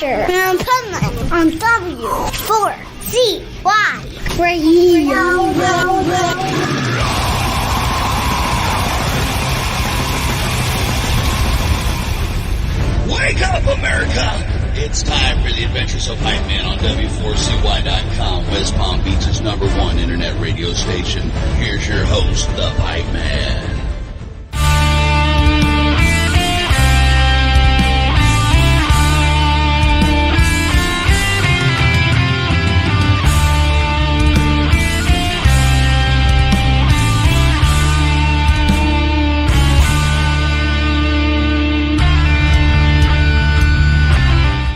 Adventure and Pipeman on W4CY Radio. Wake up, America! It's time for the Adventures of Pipeman on W4CY.com, West Palm Beach's #1 internet radio station. Here's your host, the Pipeman.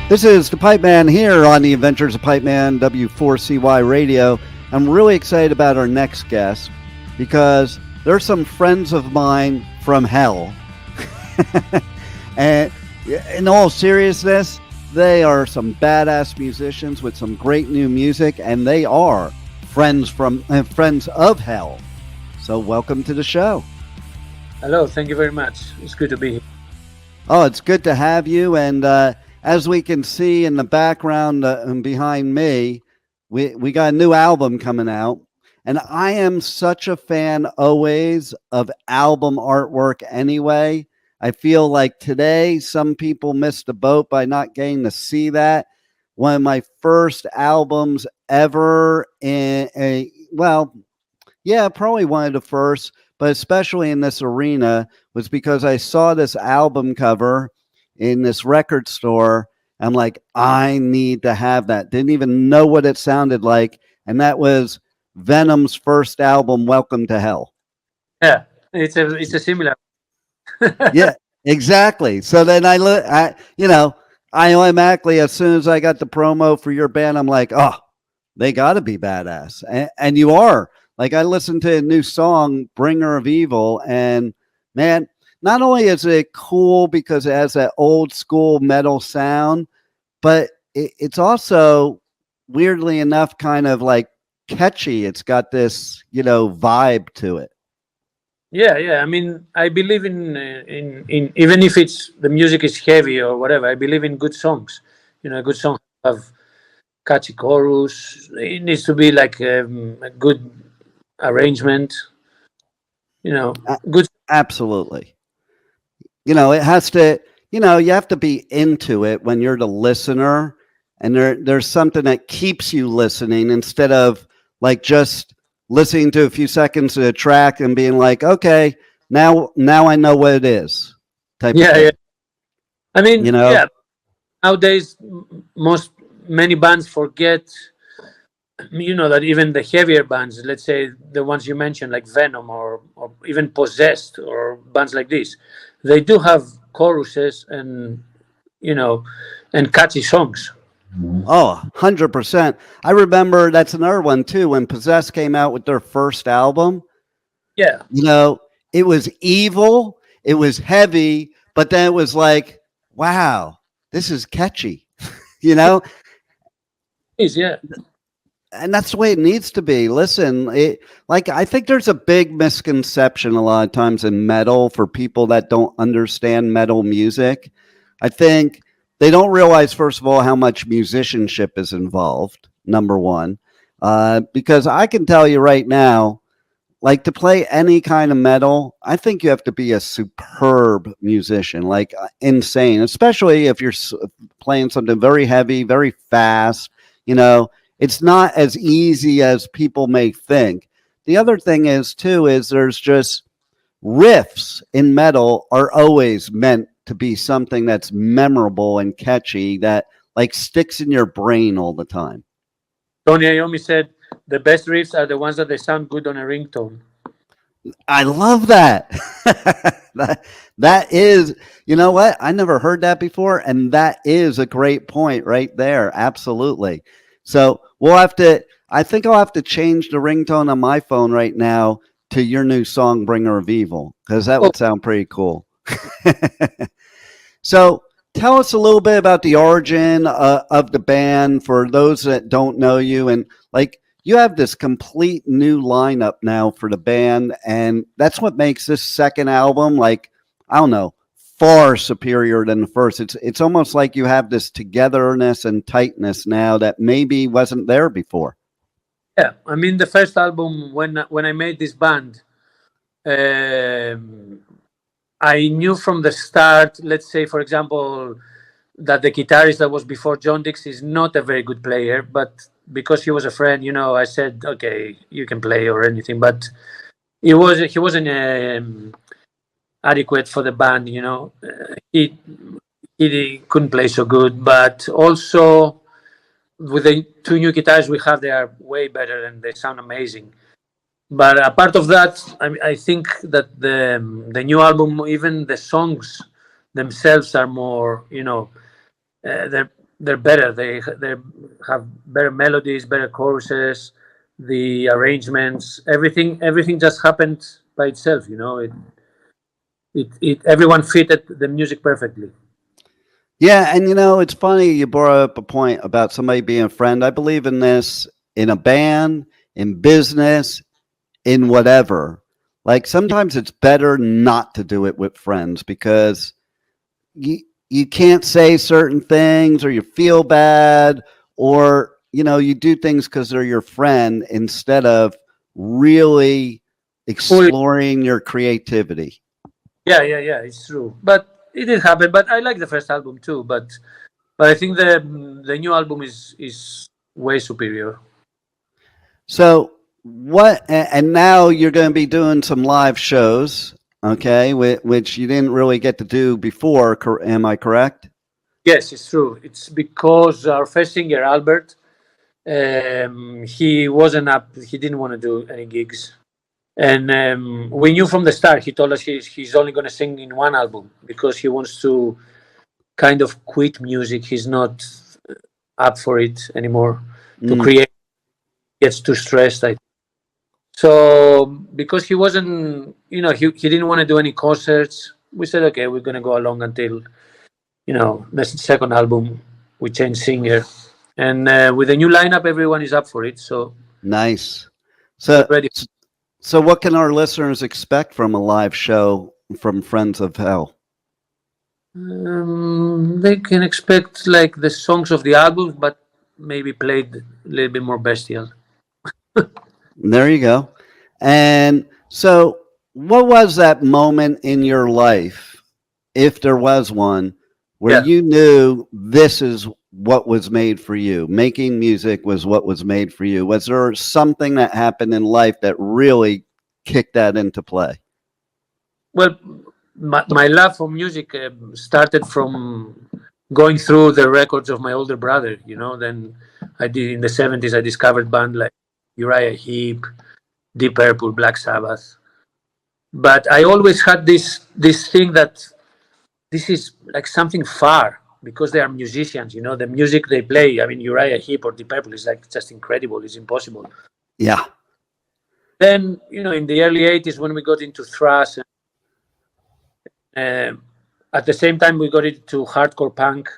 This is the Pipeman here on the Adventures of Pipeman, W4CY Radio. I'm really excited about our next guest because they're some friends of mine from hell. And in all seriousness, they are some badass musicians with some great new music, and they are friends of hell. So welcome to the show. Hello, thank you very much. It's good to be here. Oh, it's good to have you, and as we can see in the background and behind me, we got a new album coming out. And I am such a fan always of album artwork anyway. I feel like today some people missed the boat by not getting to see that. One of my first albums ever probably one of the first, but especially in this arena, was because I saw this album cover in this record store. I'm like, I need to have that. Didn't even know what it sounded like. And that was Venom's first album, Welcome to Hell. Yeah, it's a similar. Yeah, exactly. So then I automatically, as soon as I got the promo for your band, I'm like, oh, they got to be badass. And you are. Like, I listened to a new song, Bringer of Evil, and man, not only is it cool because it has that old school metal sound, but it's also, weirdly enough, kind of like catchy. It's got this, vibe to it. Yeah. I mean, I believe in even if the music is heavy or whatever, I believe in good songs. A good song have catchy chorus. It needs to be like a good arrangement. Good. Absolutely. It has to, you have to be into it when you're the listener, and there's something that keeps you listening instead of like just listening to a few seconds of a track and being like, okay, now I know what it is. Yeah. I mean, nowadays many bands forget, that even the heavier bands, let's say the ones you mentioned, like Venom or even Possessed or bands like this, they do have choruses and catchy songs. Oh, 100%. I remember that's another one too. When Possessed came out with their first album, yeah, it was evil, it was heavy, but then it was like, wow, this is catchy, It is, yeah. And that's the way it needs to be. Listen, I think there's a big misconception a lot of times in metal for people that don't understand metal music. I think they don't realize, first of all, how much musicianship is involved, number one. Because I can tell you right now, like, to play any kind of metal, I think you have to be a superb musician, like insane, especially if you're playing something very heavy, very fast, It's not as easy as people may think. The other thing is there's just riffs in metal are always meant to be something that's memorable and catchy that like sticks in your brain all the time. Tony Iommi said the best riffs are the ones that they sound good on a ringtone. I love that. That is, you know what? I never heard that before. And that is a great point right there. Absolutely. So I think I'll have to change the ringtone on my phone right now to your new song, Bringer of Evil, because that would sound pretty cool. So tell us a little bit about the origin of the band for those that don't know you. And like, you have this complete new lineup now for the band. And that's what makes this second album, like, I don't know, far superior than the first. It's almost like you have this togetherness and tightness now that maybe wasn't there before. Yeah, I mean, the first album, when I made this band, I knew from the start, let's say, for example, that the guitarist that was before John Dix is not a very good player, but because he was a friend, I said, okay, you can play or anything, but he wasn't adequate for the band, he couldn't play so good, but also with the two new guitars we have, they are way better and they sound amazing. But apart of that, I think that the new album, even the songs themselves are more, they're better. They have better melodies, better choruses, the arrangements, everything just happened by itself. It everyone fitted the music perfectly. Yeah, and it's funny you brought up a point about somebody being a friend. I believe in this in a band, in business, in whatever. Like sometimes it's better not to do it with friends because you can't say certain things or you feel bad or you do things because they're your friend instead of really exploring your creativity. Yeah, it's true. But it did happen. But I like the first album too. But I think the new album is way superior. So and now you're going to be doing some live shows, okay, which you didn't really get to do before. Am I correct? Yes, it's true. It's because our first singer, Albert, he wasn't up. He didn't want to do any gigs. And we knew from the start, he told us he's only going to sing in one album because he wants to kind of quit music. He's not up for it anymore to create. He gets too stressed. So because he wasn't, he didn't want to do any concerts, we said, okay, we're going to go along until, the second album, we change singer. And with the new lineup, everyone is up for it. So nice. So what can our listeners expect from a live show from Friends of Hell? They can expect like the songs of the album, but maybe played a little bit more bestial. There you go. And so what was that moment in your life, if there was one, where you knew this is what was made for you? Making music was what was made for you. Was there something that happened in life that really kicked that into play? Well, my love for music started from going through the records of my older brother. Then I did in the 70s. I discovered bands like Uriah Heep, Deep Purple, Black Sabbath. But I always had this thing that this is like something far because they are musicians. The music they play. I mean, Uriah Heep or Deep Purple is like just incredible. It's impossible. Yeah. Then in the early 80s when we got into thrash. At the same time, we got into hardcore punk,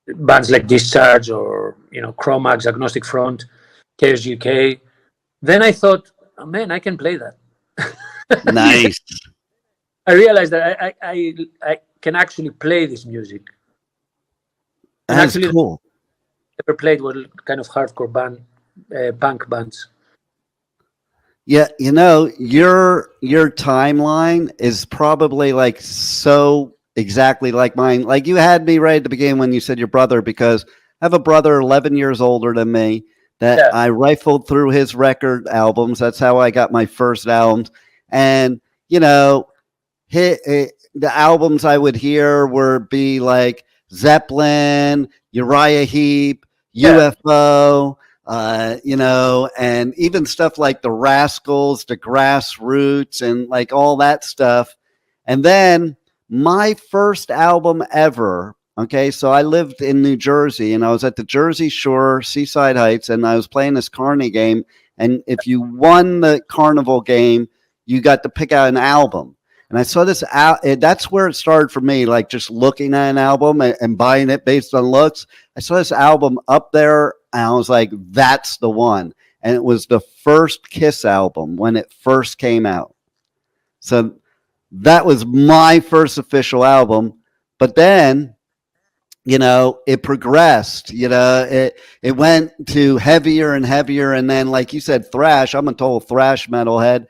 bands like Discharge or, Chromax, Agnostic Front, Chaos UK. Then I thought, oh, man, I can play that. Nice. I realized that I can actually play this music. And that's actually, cool. Never played what kind of hardcore punk bands. Yeah, your timeline is probably like so exactly like mine. Like you had me right at the beginning when you said your brother, because I have a brother 11 years older than me that I rifled through his record albums. That's how I got my first albums. And, the albums I would hear would be like Zeppelin, Uriah Heep, UFO, and even stuff like the Rascals, the Grassroots, and like all that stuff. And then my first album ever, okay, so I lived in New Jersey and I was at the Jersey Shore, Seaside Heights, and I was playing this carny game. And if you won the carnival game, you got to pick out an album. And I saw this out. That's where it started for me, like just looking at an album and buying it based on looks. I saw this album up there and I was like, that's the one. And it was the first Kiss album when it first came out. So that was my first official album. But then, it progressed, it went to heavier and heavier. And then, like you said, thrash. I'm a total thrash metalhead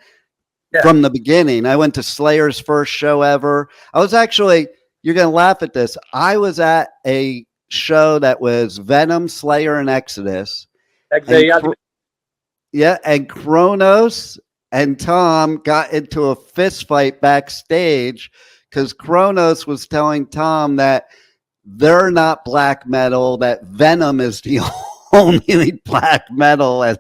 from the beginning. I went to Slayer's first show ever. I was actually, you're going to laugh at this, I was at a show that was Venom, Slayer, and Exodus. And Kronos and Tom got into a fist fight backstage because Kronos was telling Tom that they're not black metal, that Venom is the only black metal. And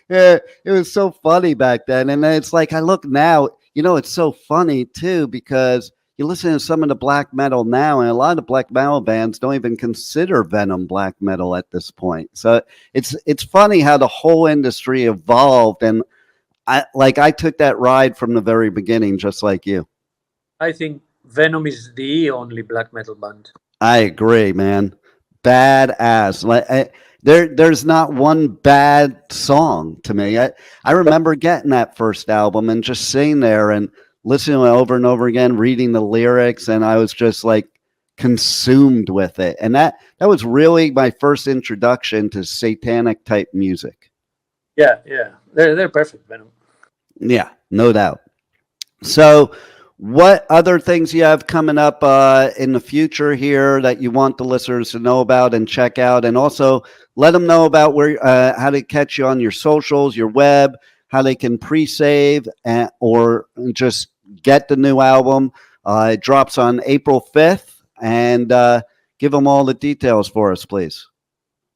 it was so funny back then. And it's like, I look now, it's so funny too, because you listen to some of the black metal now, and a lot of black metal bands don't even consider Venom black metal at this point. So it's funny how the whole industry evolved. And I took that ride from the very beginning, just like you. I think Venom is the only black metal band. I agree, man. Badass. There's not one bad song to me. I remember getting that first album and just sitting there and listening over and over again, reading the lyrics, and I was just like consumed with it. And that was really my first introduction to satanic type music. Yeah. They're perfect, Venom. Yeah, no doubt. So what other things you have coming up in the future here that you want the listeners to know about and check out? And also let them know about where how to catch you on your socials, your web, how they can pre-save or just get the new album. It drops on April 5th. And give them all the details for us, please.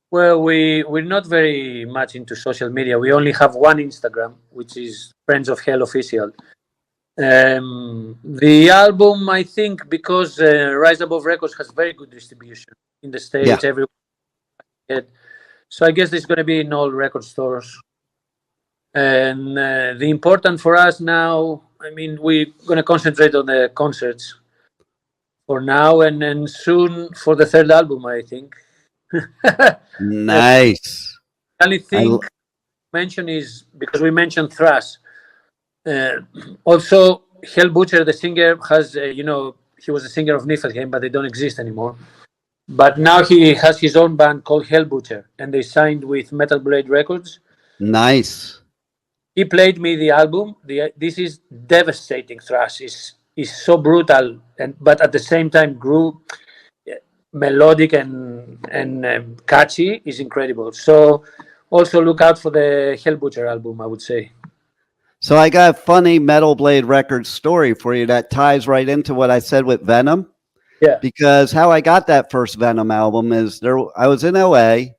Well, we're not very much into social media. We only have one Instagram, which is Friends of Hell Official. The album, I think, because Rise Above Records has very good distribution in the States, everywhere. So I guess it's going to be in all record stores. And the important for us now, I mean, we're going to concentrate on the concerts for now, and then soon for the third album, I think. Nice. The only thing mention is, because we mentioned thrash, also Hell Butcher, the singer, has he was a singer of Niflheim, but they don't exist anymore. But now he has his own band called Hell Butcher, and they signed with Metal Blade Records. Nice. He played me the album. This is devastating thrash. Is so brutal, but at the same time melodic and catchy. Is incredible. So also look out for the Hell Butcher album, I would say. So I got a funny Metal Blade Records story for you that ties right into what I said with Venom. Yeah. Because how I got that first Venom album is I was in LA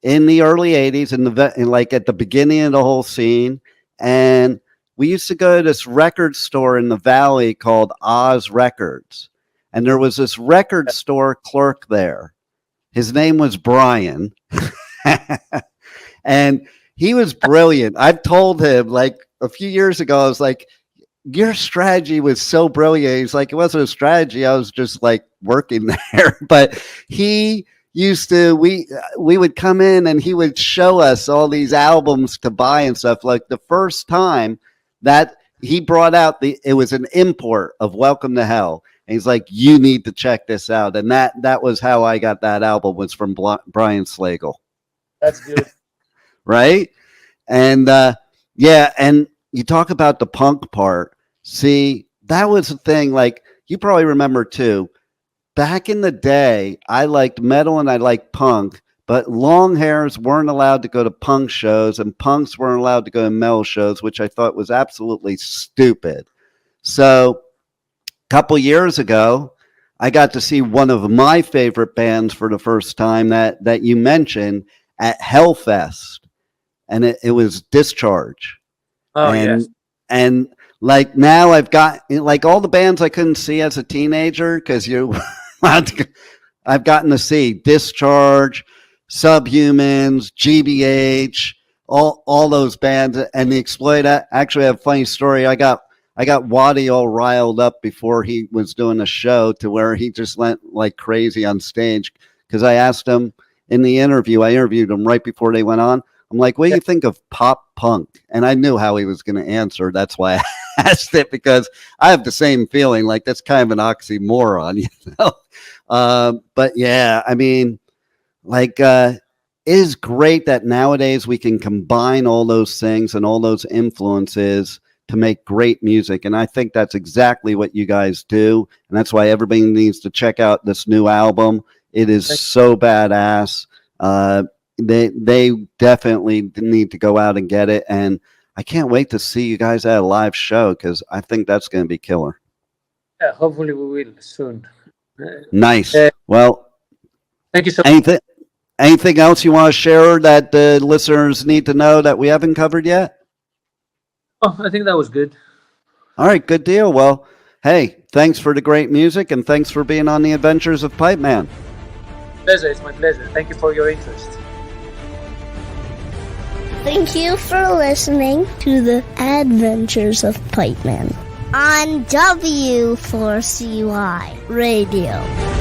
in the early 80s in like at the beginning of the whole scene, and we used to go to this record store in the Valley called Oz Records. And there was this record store clerk there. His name was Brian. And he was brilliant. I've told him like a few years ago, I was like, your strategy was so brilliant. He's like, it wasn't a strategy. I was just like working there. But he used to, we would come in and he would show us all these albums to buy and stuff. Like the first time that he brought out it was an import of Welcome to Hell. And he's like, you need to check this out. And that was how I got that album, was from Brian Slagle. That's good. Right? And and you talk about the punk part. See, that was the thing. Like, you probably remember too, back in the day, I liked metal and I liked punk, but long hairs weren't allowed to go to punk shows and punks weren't allowed to go to metal shows, which I thought was absolutely stupid. So a couple years ago, I got to see one of my favorite bands for the first time that you mentioned at Hellfest, and it was Discharge. Oh, yes. And like now I've got like all the bands I couldn't see as a teenager because I've gotten to see Discharge, Subhumans, GBH, all those bands, and the Exploit. Actually, I have a funny story. I got Waddy all riled up before he was doing a show to where he just went like crazy on stage because I asked him in the interview. I interviewed him right before they went on. I'm like, what do you think of pop punk? And I knew how he was going to answer. That's why past it because I have the same feeling. Like that's kind of an oxymoron, you know. But yeah, I mean, like, it is great that nowadays we can combine all those things and all those influences to make great music. And I think that's exactly what you guys do. And that's why everybody needs to check out this new album. It is so badass. They definitely need to go out and get it. And I can't wait to see you guys at a live show because I think that's going to be killer. Yeah, hopefully we will soon. Nice. Well, thank you so much. Anything else you want to share that the listeners need to know that we haven't covered yet? Oh, I think that was good. All right, good deal. Well, hey, thanks for the great music and thanks for being on the Adventures of Pipe Man. Pleasure, it's my pleasure. Thank you for your interest. Thank you for listening to the Adventures of Pipe Man on W4CY Radio.